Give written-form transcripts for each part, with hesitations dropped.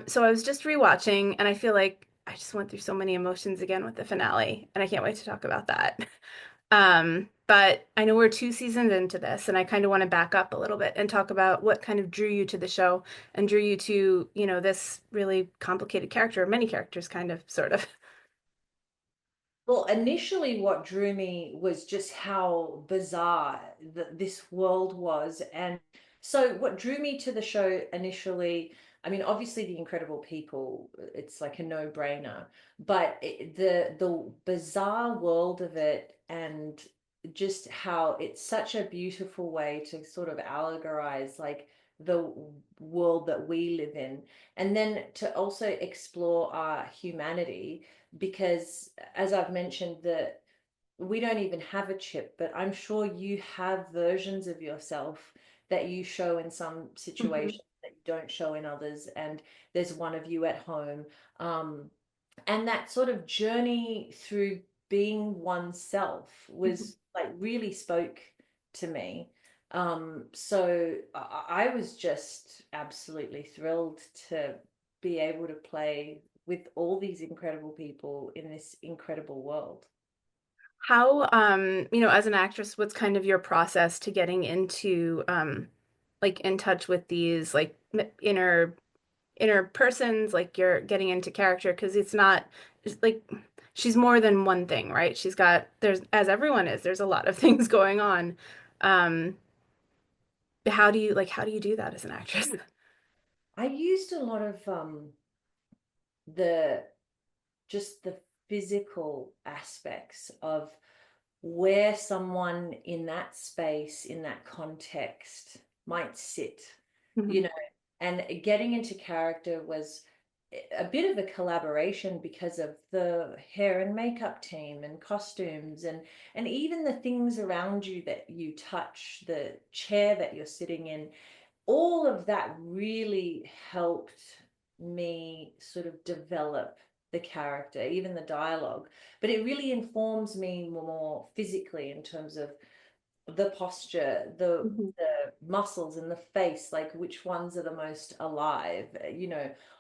So I was just rewatching, and I feel like I just went through so many emotions again with the finale, and I can't wait to talk about that. But I know we're 2 seasons into this, and I kind of want to back up a little bit and talk about what kind of drew you to the show and drew you to, this really complicated character, many characters, kind of, sort of. Well, initially, what drew me was just how bizarre this world was. And so, what drew me to the show initially, I mean, obviously, the incredible people, it's like a no-brainer, but the bizarre world of it and just how it's such a beautiful way to sort of allegorize like the world that we live in, and then to also explore our humanity because as I've mentioned that we don't even have a chip, but I'm sure you have versions of yourself that you show in some Mhm. situations that you don't show in others, and there's one of you at home. Um, and that sort of journey through being oneself Mhm. was like really spoke to me. So I was just absolutely thrilled to be able to play with all these incredible people in this incredible world. How, as an actress, what's kind of your process to getting into, like, in touch with these, like, inner persons, like you're getting into character because it's like she's more than one thing, right? There's, as everyone is, there's a lot of things going on. Um, how do you do that as an actress? I used a lot of the just the physical aspects of where someone in that space, in that context, might sit, you Mhm. know, and getting into character was a bit of a collaboration because of the hair and makeup team and costumes and even the things around you that you touch, the chair that you're sitting in, all of that really helped me sort of develop the character, even the dialogue. But it really informs me more physically in terms of the posture, Mhm. the muscles in the face, like which ones are the most alive.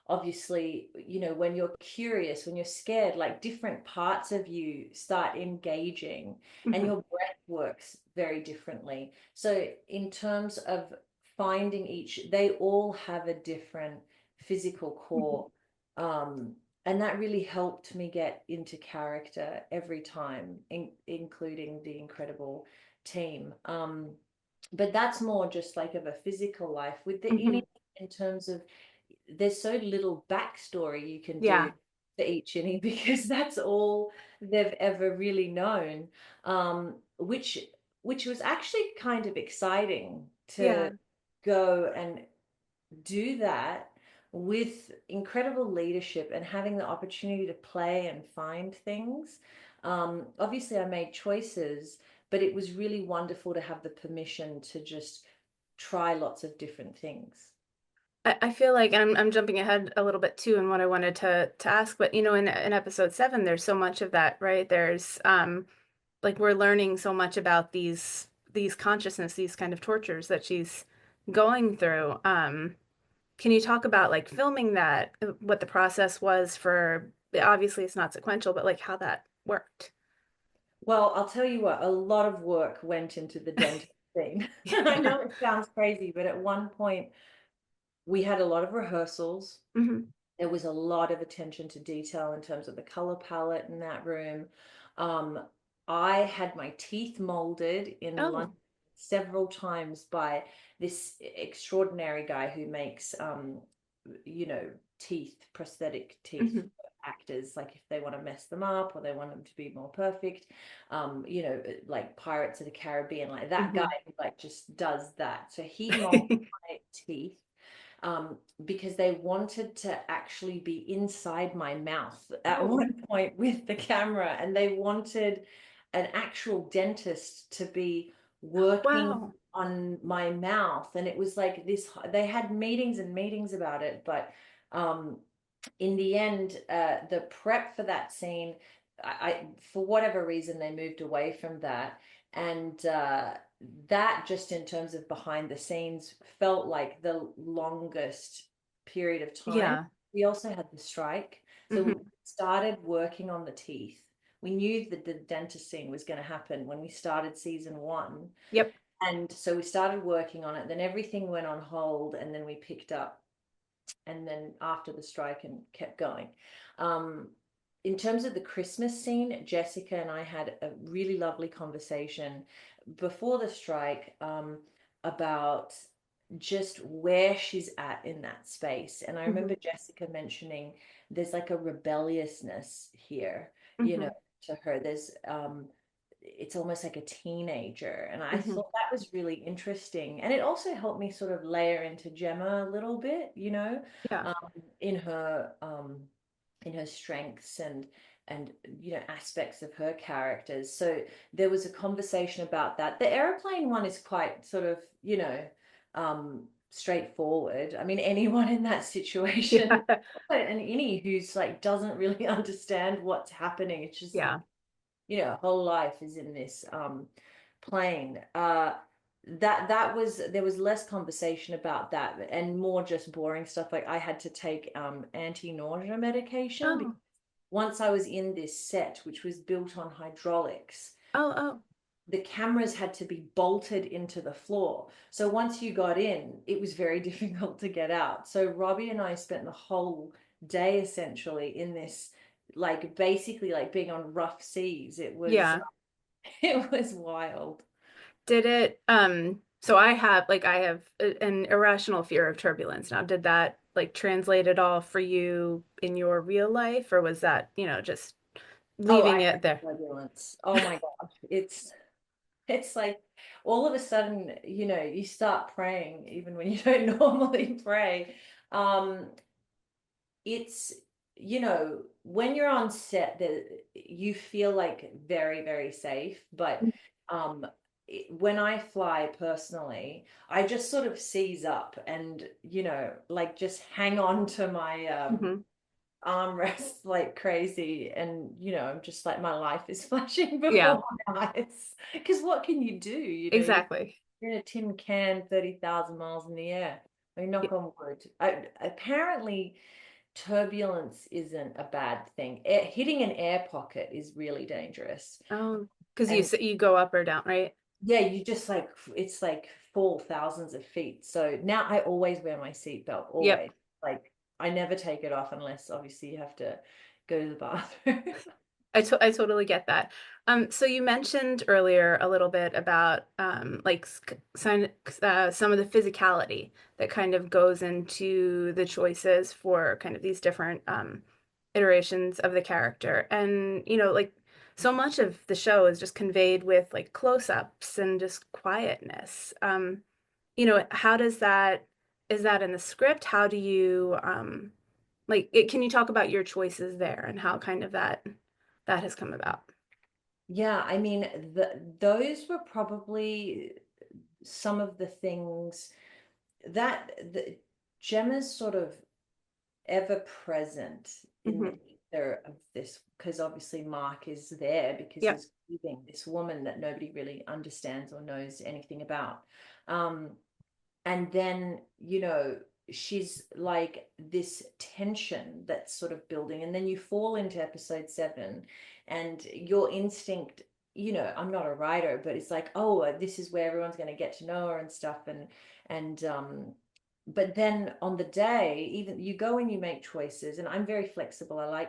Obviously, when you're curious, when you're scared, like different parts of you start engaging and Mhm. your breath works very differently. So in terms of finding each, they all have a different physical Mhm. core. Um, and that really helped me get into character every time, including the incredible team. But that's more just like of a physical life. With the inning, Mhm. in terms of there's so little backstory you can do Yeah. for each inning because that's all they've ever really known. Which was actually kind of exciting to Yeah. go and do that with incredible leadership and having the opportunity to play and find things. Obviously, I made choices, but it was really wonderful to have the permission to just try lots of different things. I feel like, and I'm jumping ahead a little bit too in what I wanted to ask, but in episode 7, there's so much of that, right? There's like we're learning so much about these consciousness, these kind of tortures that she's going through. Can you talk about like filming that, what the process was for, obviously it's not sequential, but like how that worked? Well, I'll tell you what, a lot of work went into the dentist scene. I know it sounds crazy, but at one point we had a lot of rehearsals. Hmm. There was a lot of attention to detail in terms of the color palette in that room. Um, I had my teeth molded in London Oh. several times by this extraordinary guy who makes, you know, prosthetic teeth Hmm. for actors, like if they want to mess them up or they want them to be more perfect. Like Pirates of the Caribbean, like that guy Hmm. who like just does that. So he molded my teeth because they wanted to actually be inside my mouth at Oh, one point with the camera, and they wanted an actual dentist to be working wow. on my mouth. And it was like this, they had meetings and meetings about it, but um, in the end, the prep for that scene, for whatever reason, they moved away from that. And that just in terms of behind the scenes felt like the longest period of time. Yeah. We also had the strike. So we Hmm. started working on the teeth. We knew that the dentist scene was going to happen when we started season one. Yep. And so we started working on it. Then everything went on hold, and then we picked up, and then after the strike and kept going. Um, in terms of the Christmas scene, Jessica and I had a really lovely conversation before the strike about just where she's at in that space. And I remember Hmm. Jessica mentioning there's like a rebelliousness here, you know, Hmm. to her. There's it's almost like a teenager. And I Hmm. thought that was really interesting. And it also helped me sort of layer into Gemma a little bit, Yeah. um, in her in her strengths and aspects of her characters. So there was a conversation about that. The airplane one is quite sort of, straightforward. I mean, anyone in that situation, Yeah. and any who's like doesn't really understand what's happening. It's just Yeah. whole life is in this plane. That was there was less conversation about that and more just boring stuff. Like I had to take anti-nausea medication because Oh. once I was in this set, which was built on hydraulics, Oh. Oh. the cameras had to be bolted into the floor. So once you got in, it was very difficult to get out. So Robbie and I spent the whole day essentially in this, like basically like being on rough seas. It was Yeah. it was wild. Did it, so I have an irrational fear of turbulence. Now, did that like translate at all for you in your real life, or was that, just Oh, I leaving it there? hate turbulence. Oh my gosh. It's like all of a sudden, you start praying even when you don't normally pray. Um, it's when you're on set that you feel like very, very safe, but um when I fly personally, I just sort of seize up and like just hang on to my Hmm. armrest like crazy, and I'm just like my life is flashing Yeah, before my eyes because what can you do? exactly. You're in a tin can 30,000 miles in the air. I mean, Yeah. knock on wood. Apparently turbulence isn't a bad thing. Hitting an air pocket is really dangerous. Oh, because And you go up or down, right? yeah, you just like it's like fall thousands of feet. So now I always wear my seatbelt, Yep. always. Like I never take it off unless obviously you have to go to the bathroom. I totally get that. So you mentioned earlier a little bit about like some of the physicality that kind of goes into the choices for kind of these different iterations of the character. And like so much of the show is just conveyed with like close-ups and just quietness. How does that is that in the script? How do you can you talk about your choices there and how kind of that has come about? Yeah, I mean, those were probably some of the things that Gemma's sort of ever present in the Hmm. ether of this, because obviously Mark is there because Yep. he's grieving this woman that nobody really understands or knows anything about. Um, and then she's like this tension that's sort of building, and then you fall into episode 7 and your instinct, I'm not a writer, but it's like, oh, this is where everyone's going to get to know her and stuff, and but then on the day, even you go and you make choices, and I'm very flexible. I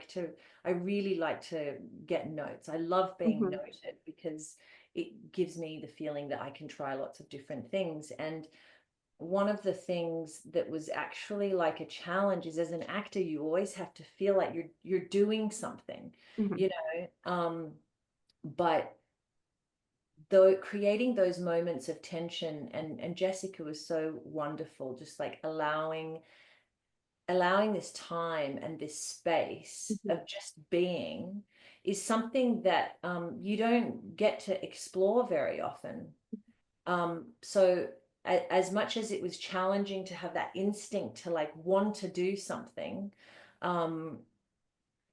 really like to get notes. I love being Hmm. noted because it gives me the feeling that I can try lots of different things. And one of the things that was actually like a challenge is, as an actor, you always have to feel like you're doing something, Hmm. you know. But though creating those moments of tension, and Jessica was so wonderful, just like allowing this time and this space Hmm. of just being is something that you don't get to explore very often. So as much as it was challenging to have that instinct to like want to do something, um,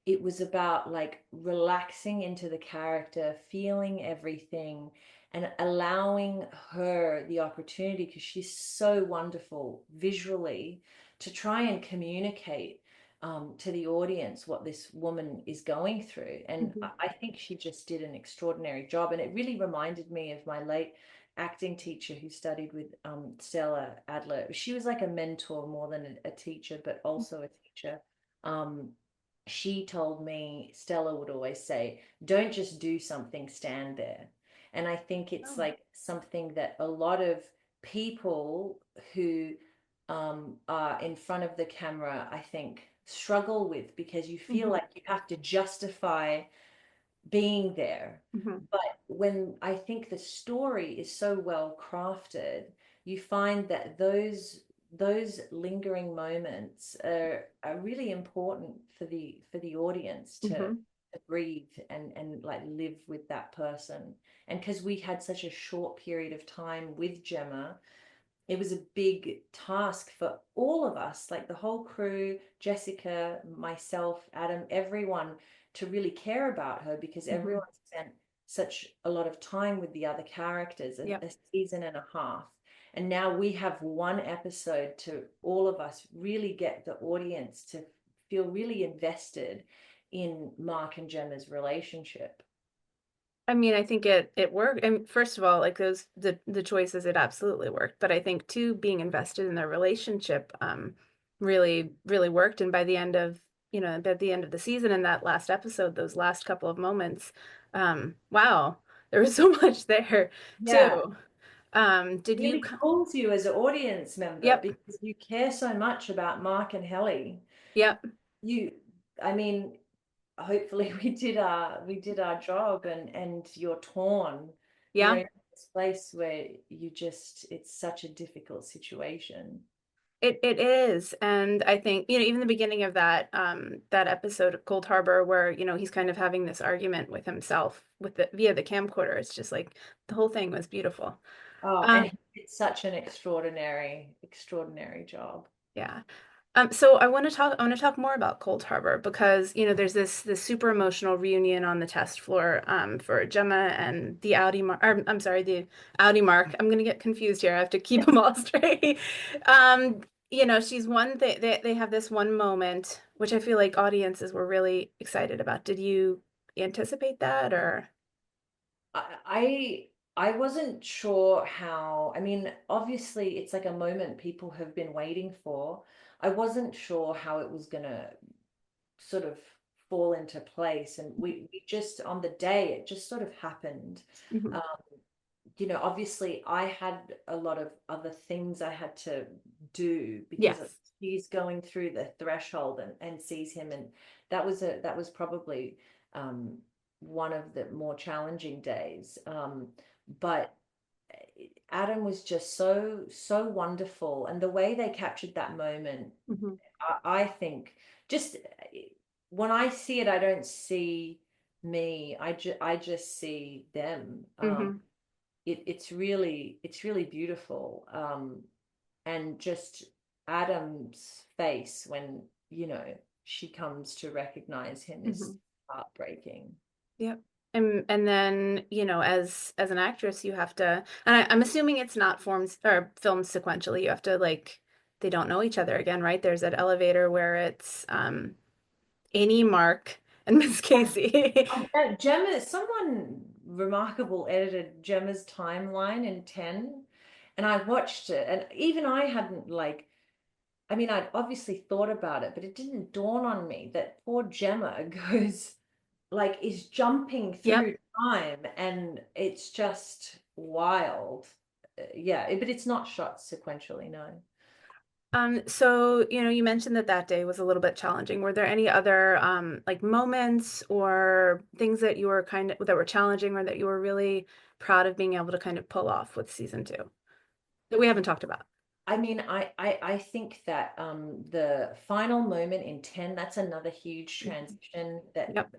it was about like relaxing into the character, feeling everything, and allowing her the opportunity, because she's so wonderful visually, to try and communicate to the audience what this woman is going through. And Hmm. I think she just did an extraordinary job. And it really reminded me of my late acting teacher who studied with Stella Adler. She was like a mentor more than a teacher, but also a teacher. Um, she told me, Stella would always say, don't just do something, stand there. And I think it's Oh. like something that a lot of people who are in front of the camera, I think, struggle with, because you feel Hmm. like you have to justify being there. Hmm. But when I think the story is so well crafted, you find that those lingering moments are really important for the audience Hmm. to breathe and like live with that person. And because we had such a short period of time with Gemma, it was a big task for all of us, like the whole crew, Jessica, myself, Adam, everyone, to really care about her, because Hmm. everyone spent such a lot of time with the other characters, Yep. a season and a half. And now we have one episode to all of us really get the audience to feel really invested in Mark and Gemma's relationship. I mean, I think it worked. And first of all, like those the choices, it absolutely worked. But I think too, being invested in their relationship, really worked. And by the end of, by the end of the season and that last episode, those last couple of moments, wow, there was so much there Yeah, too. Did you? really pulls you as an audience member Yep, because you care so much about Mark and Helly. yep, You, I mean, hopefully we did our job, and you're torn. You're yeah. in this place where you just, it's such a difficult situation. It is, and I think even the beginning of that episode of Cold Harbor, where he's kind of having this argument with himself with the via the camcorder. It's just like the whole thing was beautiful. Oh, and Um, he did such an extraordinary job. yeah. So I want to talk more about Cold Harbor because there's this super emotional reunion on the test floor for Gemma and the Audi Mark. I'm sorry, the Audi Mark. I'm gonna get confused here. I have to keep them all straight. Um, she's one they have this one moment which I feel like audiences were really excited about. Did you anticipate that or? I I wasn't sure how. I mean, obviously it's like a moment people have been waiting for. I wasn't sure how it was gonna sort of fall into place, and we just, on the day it just sort of happened. Mhm. Um, obviously I had a lot of other things I had to do because Yes. he's going through the threshold and sees him, and that was probably um, one of the more challenging days. But Adam was just so wonderful, and the way they captured that moment, Hmm. I think, just when I see it, I don't see me. I just see them. Hmm. It's really beautiful. And just Adam's face when she comes to recognize him is Hmm. heartbreaking. Yep. And then, as an actress, you have to, and I'm assuming it's not forms or filmed sequentially. You have to like they don't know each other again, right? There's that elevator where it's Amy, Mark, and Miss Casey. Gemma, someone remarkable edited Gemma's timeline in 10, and I watched it, and even I hadn't, like, I mean, I'd obviously thought about it, but it didn't dawn on me that poor Gemma goes, like, is jumping Yep. through time, and it's just wild. Yeah, but it's not shot sequentially, no. So, you mentioned that day was a little bit challenging. Were there any other like moments or things that you were that were challenging or that you were really proud of being able to kind of pull off with season two that we haven't talked about? I mean, I think that the final moment in 10, that's another huge Mhm. transition, that Yep.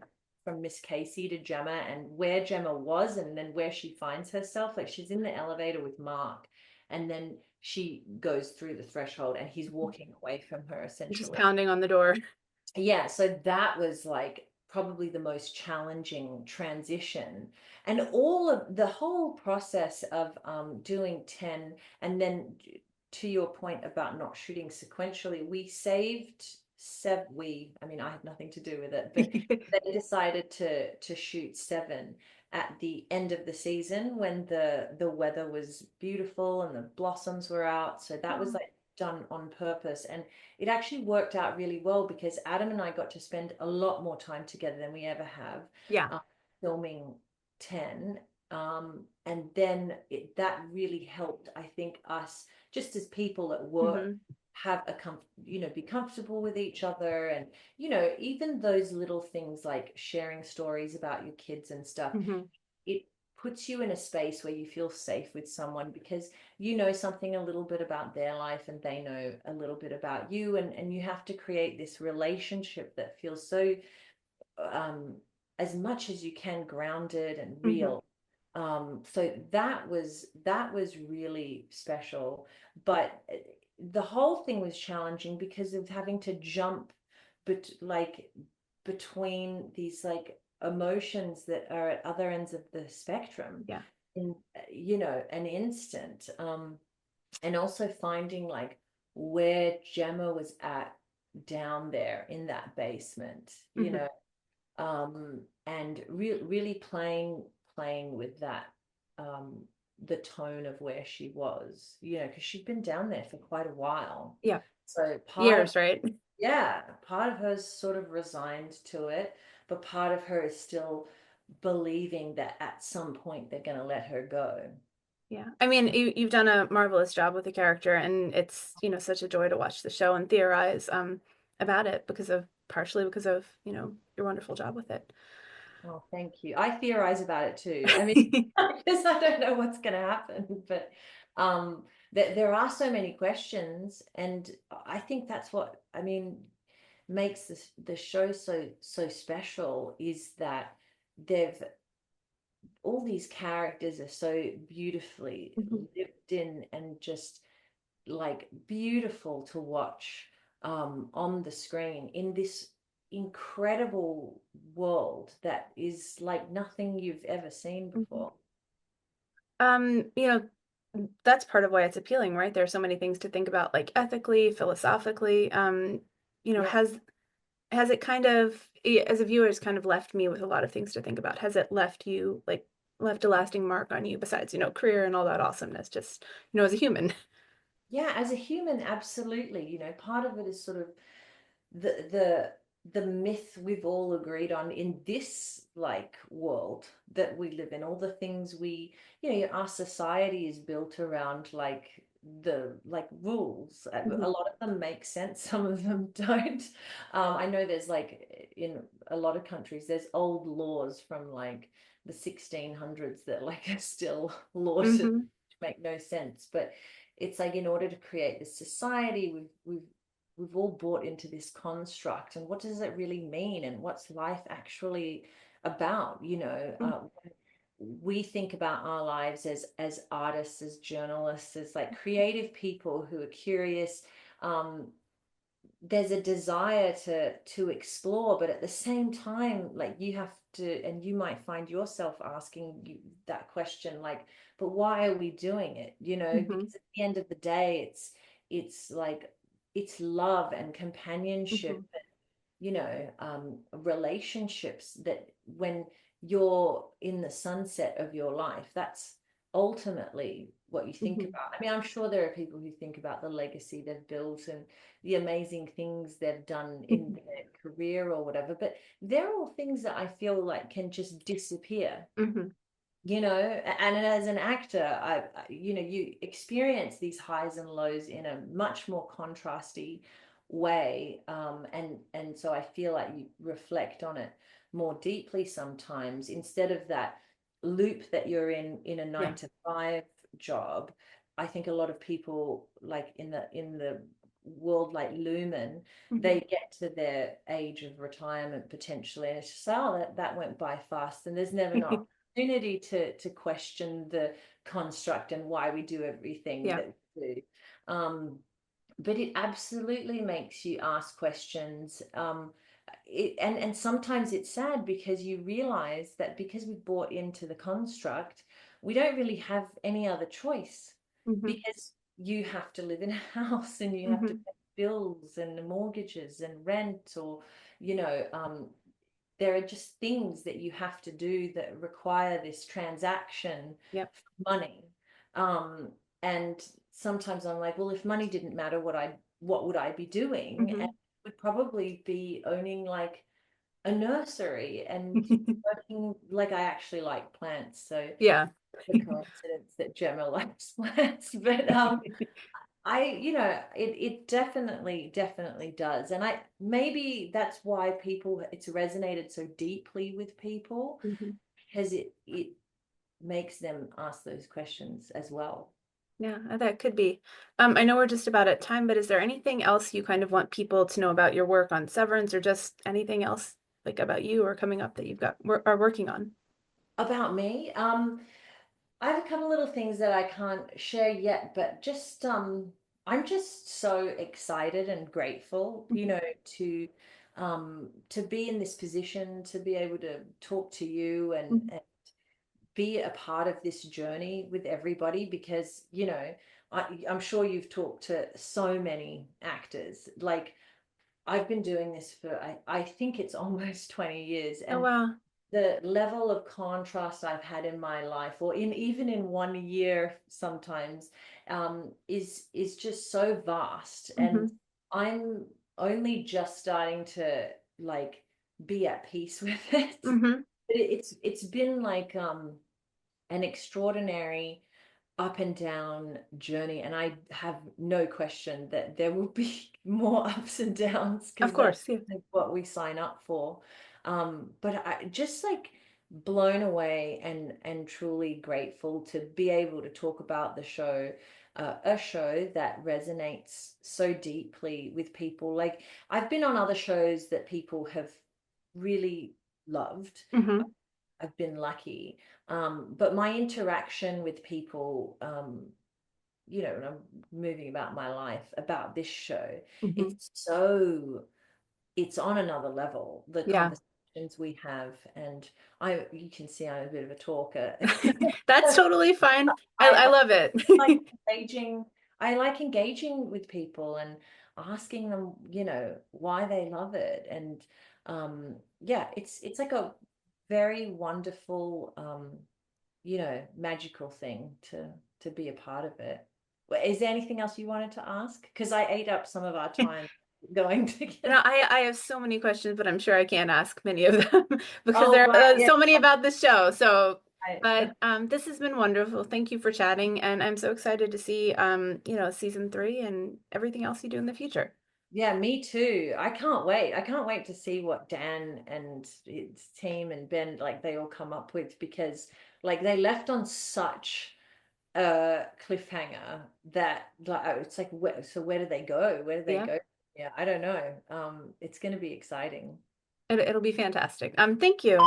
from Miss Casey to Gemma, and where Gemma was and then where she finds herself. Like, she's in the elevator with Mark, and then she goes through the threshold and he's walking away from her Just essentially. pounding on the door. Yeah, so that was like probably the most challenging transition. And all of the whole process of doing 10, and then to your point about not shooting sequentially, we saved I mean, I had nothing to do with it, but they decided to shoot 7 at the end of the season when the weather was beautiful and the blossoms were out. So that was Oh, like done on purpose. And it actually worked out really well because Adam and I got to spend a lot more time together than we ever have yeah. uh, filming 10. And then that really helped, I think, us just as people at work Hmm. have be comfortable with each other. And, even those little things like sharing stories about your kids and stuff, Hmm. it puts you in a space where you feel safe with someone because you know something a little bit about their life and they know a little bit about you, and you have to create this relationship that feels so um as much as you can grounded and Hmm. real. So that was really special, but the whole thing was challenging because of having to jump like between these like emotions that are at other ends of the spectrum Yeah. in an instant, and also finding like where Gemma was at down there in that basement, Hmm. and really playing with that, um, the tone of where she was, because she'd been down there for quite a while. Yeah. So part of Years, right? yeah, part of her's sort of resigned to it, but part of her is still believing that at some point they're going to let her go. Yeah. I mean, you've done a marvelous job with the character, and it's, such a joy to watch the show and theorize about it partially because of, your wonderful job with it. Oh, thank you. I theorize about it too. I mean, because I don't know what's going to happen, but um, there are so many questions, and I think that's what I mean makes the show so special is that they've all these characters are so beautifully Mhm. lived in and just like beautiful to watch on the screen in this incredible world that is like nothing you've ever seen Mhm. before. Um, you know, that's part of why it's appealing, right? There are so many things to think about, like ethically, philosophically. Yeah. Has it kind of, as a viewer, it's kind of left me with a lot of things to think about. Has it left you like left a lasting mark on you besides, career and all that awesomeness, just, as a human? Yeah, as a human, absolutely. Part of it is sort of the the the myth we've all agreed on in this like world that we live in, all the things our society is built around like the like rules. A Hmm. lot of them make sense, some of them don't. I know there's like in a lot of countries there's old laws from like the 1600s that like are still laws that Hmm. make no sense, but it's like in order to create this society we've all bought into this construct, and what does it really mean, and what's life actually about, we think about our lives as artists, as journalists, as like creative people who are curious. um, there's a desire to explore, but at the same time like you have to, and you might find yourself asking you that question like, but why are we doing it, Hmm. because at the end of the day it's like it's love and companionship, Hmm. relationships that when you're in the sunset of your life, that's ultimately what you think Hmm. about. I mean, I'm sure there are people who think about the legacy they've built and the amazing things they've done in their career or whatever, but they're all things that I feel like can just disappear. Hmm. And as an actor, you experience these highs and lows in a much more contrasty way, and so I feel like you reflect on it more deeply sometimes instead of that loop that you're in a Yeah. 9 to 5 job. I think a lot of people like in the world like Lumen, Hmm. they get to their age of retirement potentially, and it's just, oh, that went by fast, and there's never not opportunity to question the construct and why we do everything Yeah. that we do. But it absolutely makes you ask questions. And sometimes it's sad because you realize that because we bought into the construct, we don't really have any other choice, Hmm. because you have to live in a house and you have to Hmm. pay bills and mortgages and rent, or you know there are just things that you have to do that require this transaction Yep. for money. Um, and sometimes I'm like, well, if money didn't matter, what would I be doing? And Hmm. I would probably be owning like a nursery and working, like I actually like plants, so Yeah. the coincidence that Gemma likes plants. But it definitely does. And maybe that's why it's resonated so deeply with people, Hmm. because it makes them ask those questions as well. Yeah, that could be. I know we're just about at time, but is there anything else you kind of want people to know about your work on Severance, or just anything else like about you or coming up that you've got are working on? About me, I have a couple little things that I can't share yet, but just I'm just so excited and grateful, Hmm. to be in this position, to be able to talk to you Hmm. and be a part of this journey with everybody, because I'm sure you've talked to so many actors. Like, I've been doing this for I think it's almost 20 years, Oh, and wow. the level of contrast I've had in my life, or in even in 1 year sometimes, is just so vast. Hmm. And I'm only just starting to like be at peace with it. Hmm. But it's been like an extraordinary up and down journey, and I have no question that there will be more ups and downs, Of because that's course, yeah. like what we sign up for. But I just like blown away and truly grateful to be able to talk about the show, a show that resonates so deeply with people. Like, I've been on other shows that people have really loved. Hmm. I've been lucky. But my interaction with people, when I'm moving about my life, about this show, Hmm. it's so, it's on another level, the Yeah. conversations we have. And you can see I'm a bit of a talker. That's totally fine. I I love it. like engaging, I like engaging with people and asking them, why they love it. And yeah, it's like a very wonderful, magical thing to be a part of it. Is there anything else you wanted to ask? Because I ate up some of our time going together. No, I have so many questions, but I'm sure I can't ask many of them because Oh, there right. are Yeah. so many about the show. So, Right. but this has been wonderful. Thank you for chatting, and I'm so excited to see season 3 and everything else you do in the future. Yeah, me too. I can't wait. I can't wait to see what Dan and his team and Ben, like, they all come up with, because like they left on such a cliffhanger that, like, it's like, where do they go? Where do they Yeah, go? Yeah, I don't know. It's going to be exciting. it'll be fantastic. Thank you.